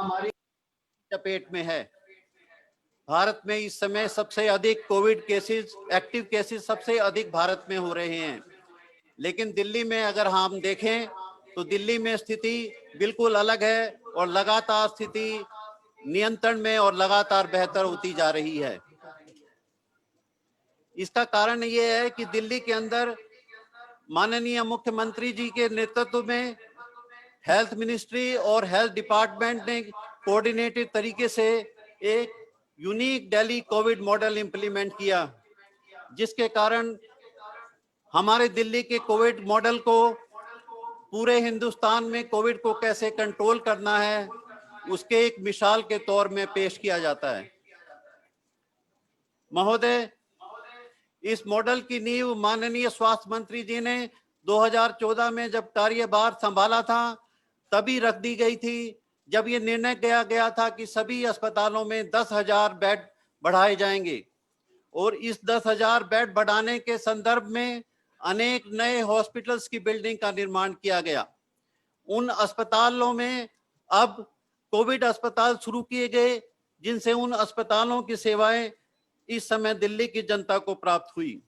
महामारी चपेट में है। भारत में इस समय सबसे अधिक कोविड केसेस, एक्टिव केसेस सबसे अधिक भारत में हो रहे हैं। लेकिन दिल्ली में अगर हम देखें तो दिल्ली में स्थिति बिल्कुल अलग है और लगातार स्थिति नियंत्रण में और लगातार बेहतर होती जा रही है। इसका कारण ये है कि दिल्ली के अंदर माननीय मुख्यमंत्री जी के नेतृत्व में हेल्थ मिनिस्ट्री और हेल्थ डिपार्टमेंट ने कोऑर्डिनेटेड तरीके से एक unique Delhi Covid model implement किया, जिसके कारण हमारे दिल्ली के कोविड मॉडल को पूरे हिंदुस्तान में कोविड को कैसे कंट्रोल करना है उसके एक मिसाल के तौर में पेश किया जाता है। महोदय, इस मॉडल की नींव माननीय स्वास्थ्य मंत्री जी ने 2014 में जब कार्यभार संभाला था तभी रख दी गई थी, जब ये निर्णय किया गया था कि सभी अस्पतालों में 10,000 बेड बढ़ाए जाएंगे और इस 10,000 बेड बढ़ाने के संदर्भ में अनेक नए हॉस्पिटल्स की बिल्डिंग का निर्माण किया गया। उन अस्पतालों में अब कोविड अस्पताल शुरू किए गए, जिनसे उन अस्पतालों की सेवाएं इस समय दिल्ली की जनता को प्राप्त हुई।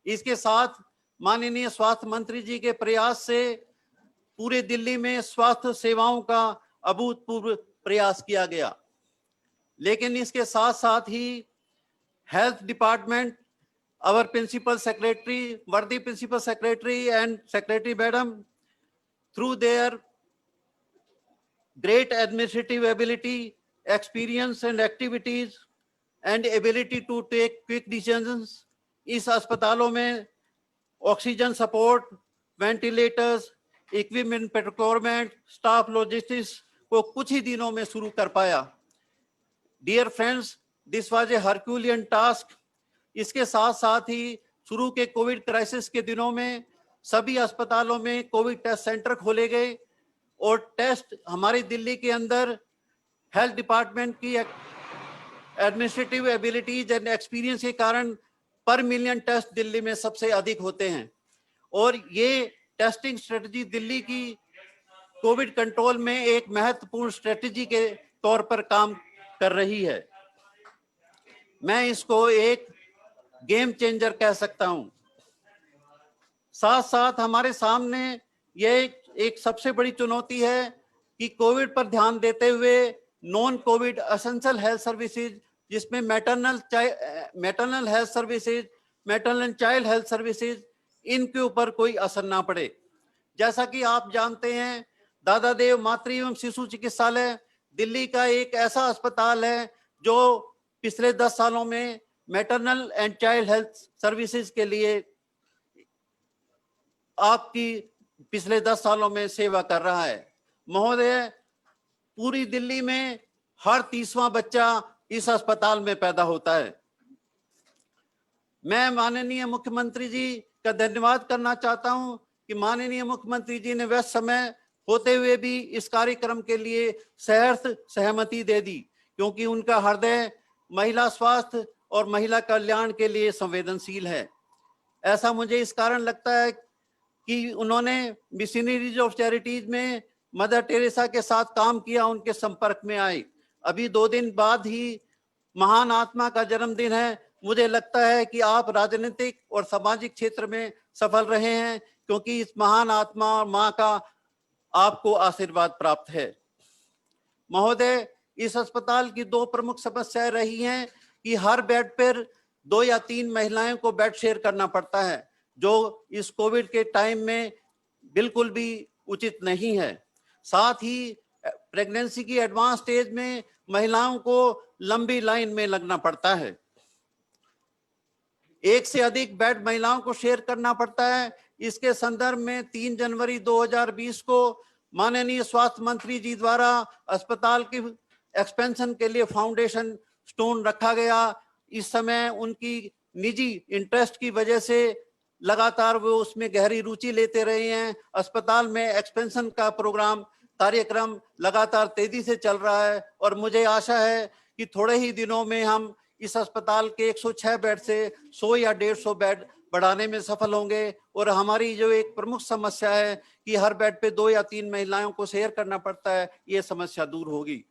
इसके साथ माननीय स्वास्थ्य मंत्री जी के प्रयास से पूरे दिल्ली में स्वास्थ्य सेवाओं का अभूतपूर्व प्रयास किया गया। लेकिन इसके साथ साथ ही health department, our principal secretary, worthy principal secretary and secretary madam, through their great administrative ability, experience and activities and ability to take quick decisions, इस अस्पतालों में oxygen support, ventilators, equipment procurement, staff logistics को कुछ ही दिनों में शुरू कर पाया। Dear friends, this was a herculean task. इसके साथ साथ ही शुरू के कोविड क्राइसिस के दिनों में सभी अस्पतालों में कोविड टेस्ट सेंटर खोले गए और टेस्ट हमारी दिल्ली के अंदर हेल्थ डिपार्टमेंट की एडमिनिस्ट्रेटिव एबिलिटीज एंड एक्सपीरियंस के कारण पर मिलियन टेस्ट दिल्ली में सबसे अधिक होते हैं और ये टेस्टिंग स्ट्रेटजी दिल्ली की कोविड कंट्रोल में एक महत्वपूर्ण स्ट्रेटजी के तौर पर काम कर रही है। मैं इसको एक गेम चेंजर कह सकता हूं। साथ साथ हमारे सामने यह एक सबसे बड़ी चुनौती है कि कोविड पर ध्यान देते हुए non COVID essential health services, जिसमें maternal health services, maternal and child health services, इनके ऊपर कोई असर ना पड़े। जैसा कि आप जानते हैं, दादा देव मातृ एवं शिशु चिकित्सालय दिल्ली का एक ऐसा अस्पताल है जो पिछले 10 सालों में maternal and child health services के लिए आपकी पिछले 10 सालों में सेवा कर रहा है। महोदय, पूरी दिल्ली में हर 30वां बच्चा इस अस्पताल में पैदा होता है। मैं माननीय मुख्यमंत्री जी का धन्यवाद करना चाहता हूं कि माननीय मुख्यमंत्री जी ने व्यस्त समय होते हुए भी इस कार्यक्रम के लिए सहमति दे दी, क्योंकि उनका हृदय महिला स्वास्थ्य और महिला कल्याण के लिए संवेदनशील है। ऐसा मुझे इस कारण लगता है कि उन्होंने मिशनरीज ऑफ चैरिटीज में मदर टेरेसा के साथ काम किया, उनके संपर्क में आए। अभी 2 दिन बाद ही महान आत्मा का जन्मदिन है। मुझे लगता है कि आप राजनीतिक और सामाजिक क्षेत्र में सफल रहे हैं, क्योंकि इस महान आत्मा और मां का आपको आशीर्वाद प्राप्त है। महोदय, इस अस्पताल की 2 प्रमुख समस्याएं रही हैं कि हर बेड पर 2 या 3 महिलाओं को बेड शेयर करना पड़ता है, जो इस कोविड के टाइम में बिल्कुल भी उचित नहीं है। साथ ही प्रेगनेंसी की एडवांस स्टेज में महिलाओं को लंबी लाइन में लगना पड़ता है। एक से अधिक बेड महिलाओं को शेयर करना पड़ता है। इसके संदर्भ में 3 जनवरी 2020 को माननीय स्वास्थ्य मंत्री जी द्वारा अस्पताल की एक्सपेंशन के लिए फाउंडेशन स्टोन रखा गया। इस समय उनकी निजी इंटरेस्ट की वजह से लगातार वो उसमें गहरी रुचि लेते रहे हैं। अस्पताल में एक्सपेंशन का कार्यक्रम लगातार तेजी से चल रहा है और मुझे आशा है कि थोड़े ही दिनों में हम इस अस्पताल के 106 बेड से 100 या 150 बेड बढ़ाने में सफल होंगे और हमारी जो एक प्रमुख समस्या है कि हर बेड पे 2 या 3 महिलाओं को शेयर करना पड़ता है, ये समस्या दूर होगी।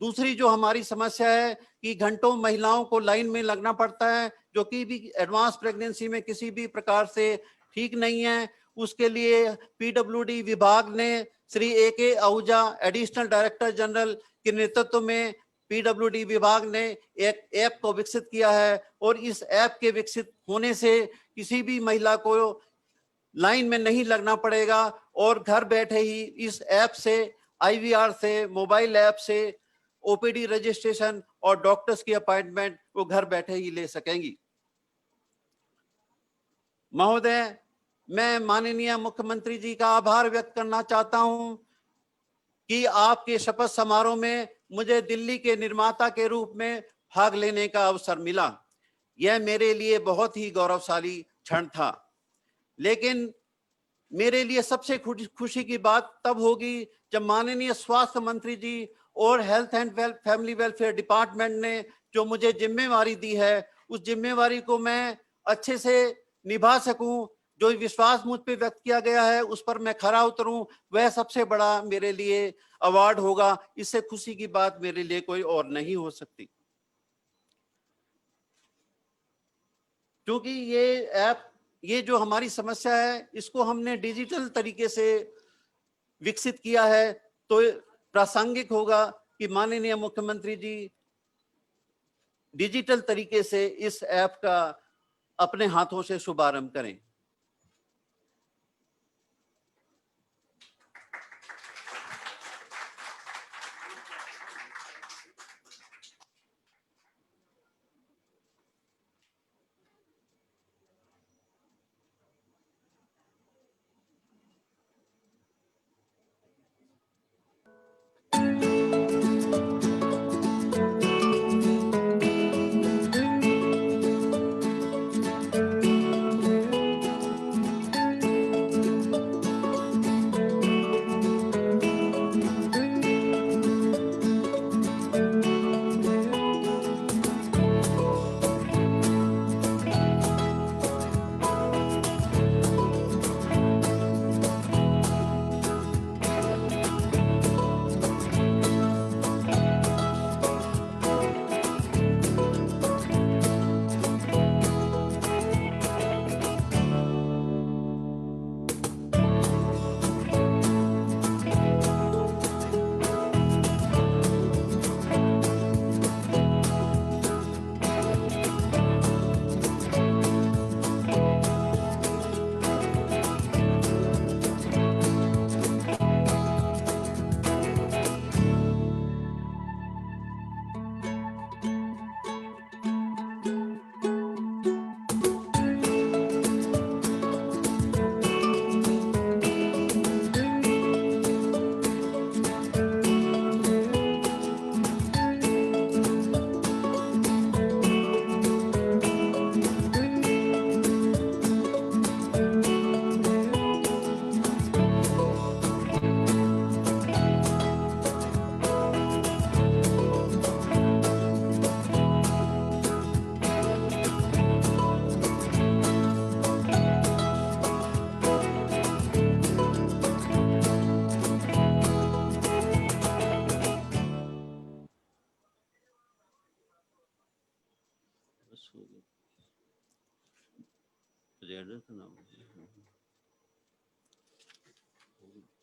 दूसरी जो हमारी समस्या है कि घंटों महिलाओं को लाइन में लगना पड़ता है, जो कि भी एडवांस प्रेगनेंसी में किसी भी प्रकार से ठीक नहीं है। उसके लिए पीडब्ल्यूडी विभाग ने Shri AK Ahuja additional director general के नेतृत्व में पीडब्ल्यूडी विभाग ने एक ऐप को विकसित किया है और इस ऐप के विकसित होने से किसी भी महिला को लाइन में नहीं लगना पड़ेगा और घर बैठे ही इस ऐप से, IVR से, मोबाइल ऐप से OPD रजिस्ट्रेशन और डॉक्टर्स की अपॉइंटमेंट वो घर बैठे ही ले सकेंगी। महोदय, मैं माननीय मुख्यमंत्री जी का आभार व्यक्त करना चाहता हूं कि आपके शपथ समारोह में मुझे दिल्ली के निर्माता के रूप में भाग लेने का अवसर मिला। यह मेरे लिए बहुत ही गौरवशाली क्षण था। लेकिन मेरे लिए सबसे खुशी की बात तब होगी जब माननीय स्वास्थ्य मंत्री जी और health and family welfare department ने जो मुझे जिम्मेवारी दी है, उस जिम्मेवारी को मैं अच्छे से निभा सकूं। जो विश्वास मुझ पे व्यक्त किया गया है उस पर मैं खरा उतरूं, वह सबसे बड़ा मेरे लिए अवार्ड होगा। इससे खुशी की बात मेरे लिए कोई और नहीं हो सकती। क्योंकि ये जो हमारी समस्या है, इसको हमने डिजिटल तरीके से विकसित किया है, तो प्रासंगिक होगा कि माननीय मुख्यमंत्री जी डिजिटल तरीके से इस ऐप का अपने हाथों से शुभारंभ करें।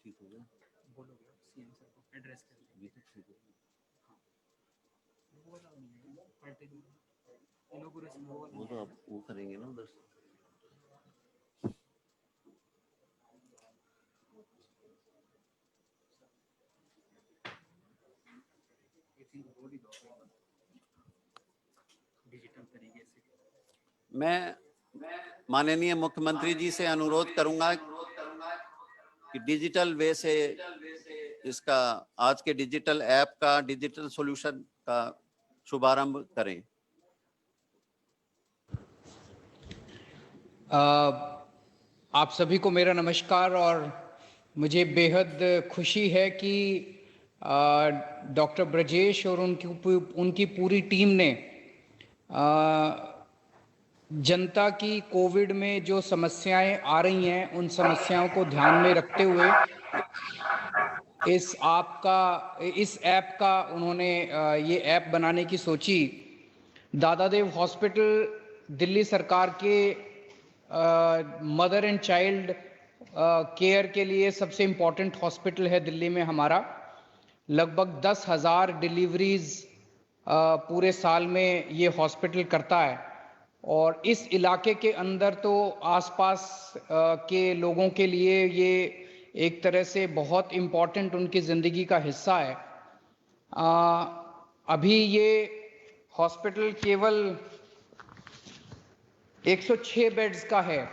ठीक हो गया, बोलोगे सीएम सर को एड्रेस कर देंगे। ठीक है, हाँ वो तो आप वो करेंगे ना उधर से। मैं माननीय मुख्यमंत्री जी से अनुरोध करूंगा कि डिजिटल वे से इसका आज के डिजिटल ऐप का, डिजिटल सॉल्यूशन का शुभारंभ करें। आप सभी को मेरा नमस्कार और मुझे बेहद खुशी है कि डॉक्टर ब्रजेश और उनकी पूरी टीम ने जनता की कोविड में जो समस्याएं आ रही हैं उन समस्याओं को ध्यान में रखते हुए इस ऐप का उन्होंने ये ऐप बनाने की सोची। दादादेव हॉस्पिटल दिल्ली सरकार के मदर एंड चाइल्ड केयर के लिए सबसे इम्पोर्टेंट हॉस्पिटल है दिल्ली में हमारा। लगभग 10,000 डिलीवरीज पूरे साल में ये हॉस्पिटल करता है और इस इलाके के अंदर तो आसपास के लोगों के लिए ये एक तरह से बहुत इम्पोर्टेंट उनकी ज़िंदगी का हिस्सा है। अभी ये हॉस्पिटल केवल 106 बेड्स का है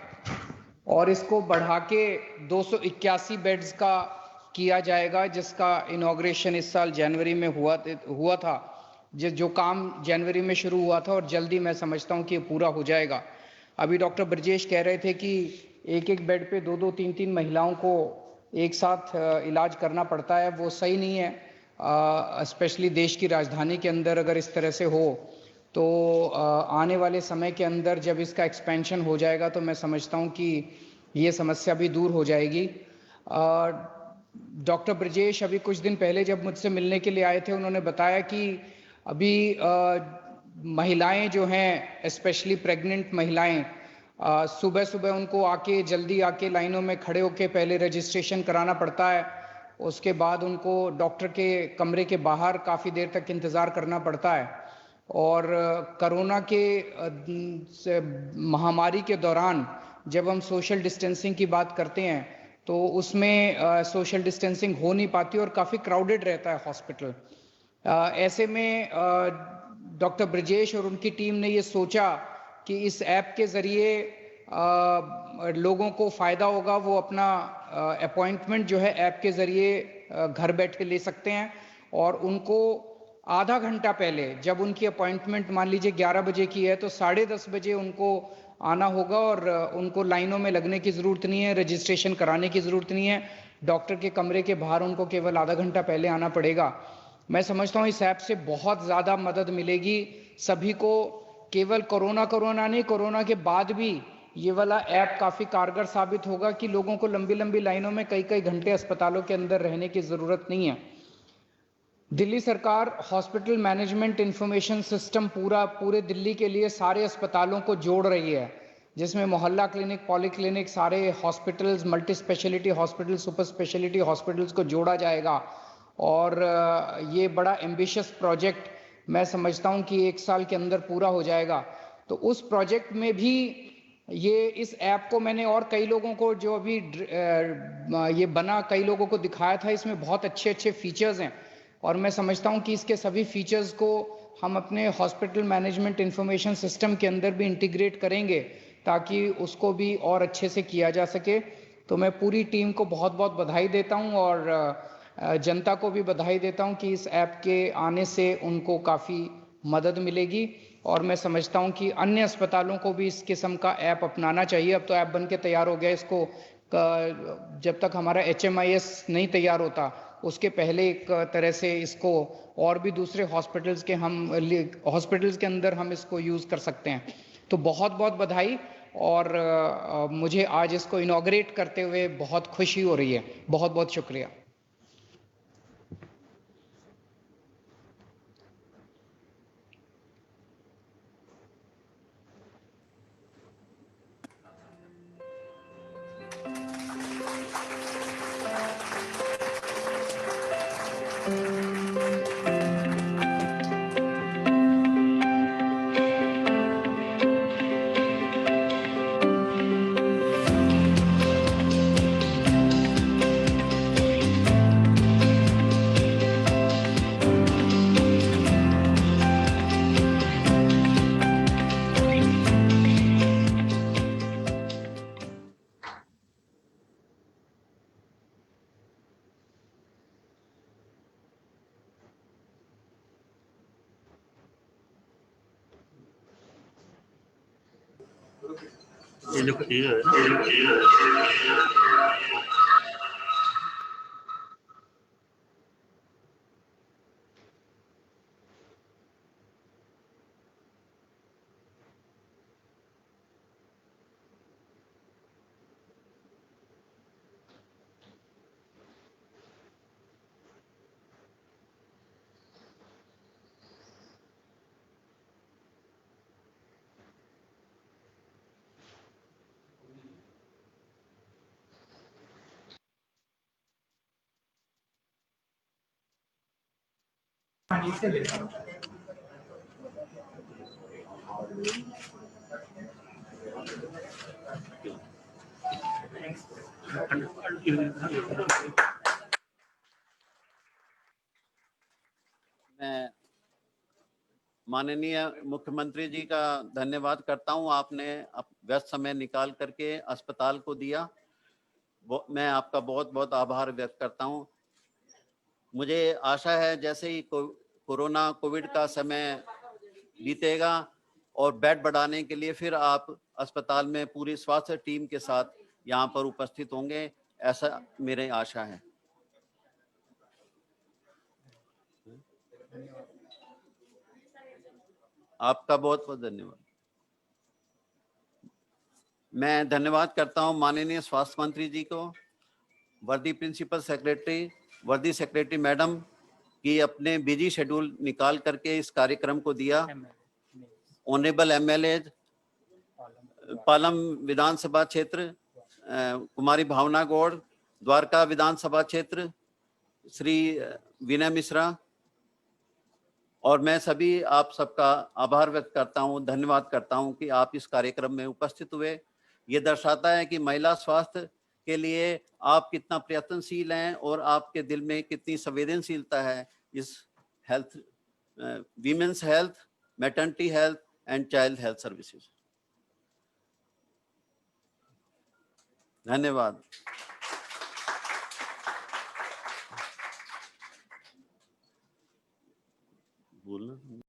और इसको बढ़ा के 281 बेड्स का किया जाएगा, जिसका इनॉग्रेशन इस साल जनवरी में हुआ था। जो काम जनवरी में शुरू हुआ था और जल्दी मैं समझता हूं कि ये पूरा हो जाएगा। अभी डॉक्टर ब्रजेश कह रहे थे कि एक एक बेड पे दो दो तीन तीन महिलाओं को एक साथ इलाज करना पड़ता है। वो सही नहीं है। स्पेशली देश की राजधानी के अंदर अगर इस तरह से हो तो आने वाले समय के अंदर जब इसका एक्सपेंशन हो जाएगा तो मैं समझता हूं कि ये समस्या भी दूर हो जाएगी। डॉक्टर ब्रजेश अभी कुछ दिन पहले जब मुझसे मिलने के लिए आए थे, उन्होंने बताया कि अभी महिलाएं जो हैं, स्पेशली प्रेग्नेंट महिलाएं, सुबह सुबह उनको आके जल्दी आके लाइनों में खड़े होके पहले रजिस्ट्रेशन कराना पड़ता है। उसके बाद उनको डॉक्टर के कमरे के बाहर काफ़ी देर तक इंतज़ार करना पड़ता है। और कोरोना के महामारी के दौरान जब हम सोशल डिस्टेंसिंग की बात करते हैं तो उसमें सोशल डिस्टेंसिंग हो नहीं पाती और काफ़ी क्राउडेड रहता है हॉस्पिटल। ऐसे में डॉक्टर ब्रजेश और उनकी टीम ने ये सोचा कि इस ऐप के ज़रिए लोगों को फ़ायदा होगा। वो अपना अपॉइंटमेंट जो है ऐप के ज़रिए घर बैठ के ले सकते हैं और उनको आधा घंटा पहले, जब उनकी अपॉइंटमेंट मान लीजिए 11 बजे की है तो 10:30 बजे उनको आना होगा और उनको लाइनों में लगने की ज़रूरत नहीं है, रजिस्ट्रेशन कराने की ज़रूरत नहीं है। डॉक्टर के कमरे के बाहर उनको केवल आधा घंटा पहले आना पड़ेगा। मैं समझता हूँ इस ऐप से बहुत ज़्यादा मदद मिलेगी सभी को। केवल कोरोना नहीं, कोरोना के बाद भी ये वाला ऐप काफ़ी कारगर साबित होगा कि लोगों को लंबी लंबी लाइनों में कई कई घंटे अस्पतालों के अंदर रहने की ज़रूरत नहीं है। दिल्ली सरकार हॉस्पिटल मैनेजमेंट इंफॉर्मेशन सिस्टम पूरे दिल्ली के लिए सारे अस्पतालों को जोड़ रही है, जिसमें मोहल्ला क्लिनिक, पॉलीक्लिनिक, सारे hospitals, multi speciality hospital, super speciality hospitals को जोड़ा जाएगा। और ये बड़ा एम्बिशियस प्रोजेक्ट मैं समझता हूँ कि 1 साल के अंदर पूरा हो जाएगा। तो उस प्रोजेक्ट में भी इस ऐप को मैंने और कई लोगों को जो अभी ये बना, कई लोगों को दिखाया था। इसमें बहुत अच्छे अच्छे फीचर्स हैं और मैं समझता हूं कि इसके सभी फीचर्स को हम अपने हॉस्पिटल मैनेजमेंट इंफॉर्मेशन सिस्टम के अंदर भी इंटीग्रेट करेंगे ताकि उसको भी और अच्छे से किया जा सके। तो मैं पूरी टीम को बहुत बहुत बधाई देता हूं और जनता को भी बधाई देता हूं कि इस ऐप के आने से उनको काफ़ी मदद मिलेगी। और मैं समझता हूं कि अन्य अस्पतालों को भी इस किस्म का ऐप अपनाना चाहिए। अब तो ऐप बन के तैयार हो गया। इसको जब तक हमारा HMIS नहीं तैयार होता उसके पहले एक तरह से इसको और भी दूसरे हॉस्पिटल्स के अंदर हम इसको यूज़ कर सकते हैं। तो बहुत बहुत बधाई। और मुझे आज इसको इनॉग्रेट करते हुए बहुत खुशी हो रही है। बहुत बहुत शुक्रिया। ये देखो ये है ना। मैं माननीय मुख्यमंत्री जी का धन्यवाद करता हूं, आपने व्यस्त समय निकाल करके अस्पताल को दिया। मैं आपका बहुत बहुत आभार व्यक्त करता हूं। मुझे आशा है जैसे ही कोरोना कोविड का समय बीतेगा और बेड बढ़ाने के लिए फिर आप अस्पताल में पूरी स्वास्थ्य टीम के साथ यहाँ पर उपस्थित होंगे, ऐसा मेरी आशा है। आपका बहुत बहुत धन्यवाद। मैं धन्यवाद करता हूं माननीय स्वास्थ्य मंत्री जी को, वर्दी प्रिंसिपल सेक्रेटरी, वर्दी सेक्रेटरी मैडम की अपने बिजी शेड्यूल निकाल करके इस कार्यक्रम को दिया। ऑनरेबल एमएलए पालम विधानसभा क्षेत्र, कुमारी भावना गौड़, द्वारका विधानसभा क्षेत्र, श्री विनय मिश्रा, और मैं सभी आप सबका आभार व्यक्त करता हूं, धन्यवाद करता हूं कि आप इस कार्यक्रम में उपस्थित हुए। ये दर्शाता है कि महिला स्वास्थ्य के लिए आप कितना प्रयत्नशील हैं और आपके दिल में कितनी संवेदनशीलता है इस health, women's health, maternity health and child health services. धन्यवाद। बोलना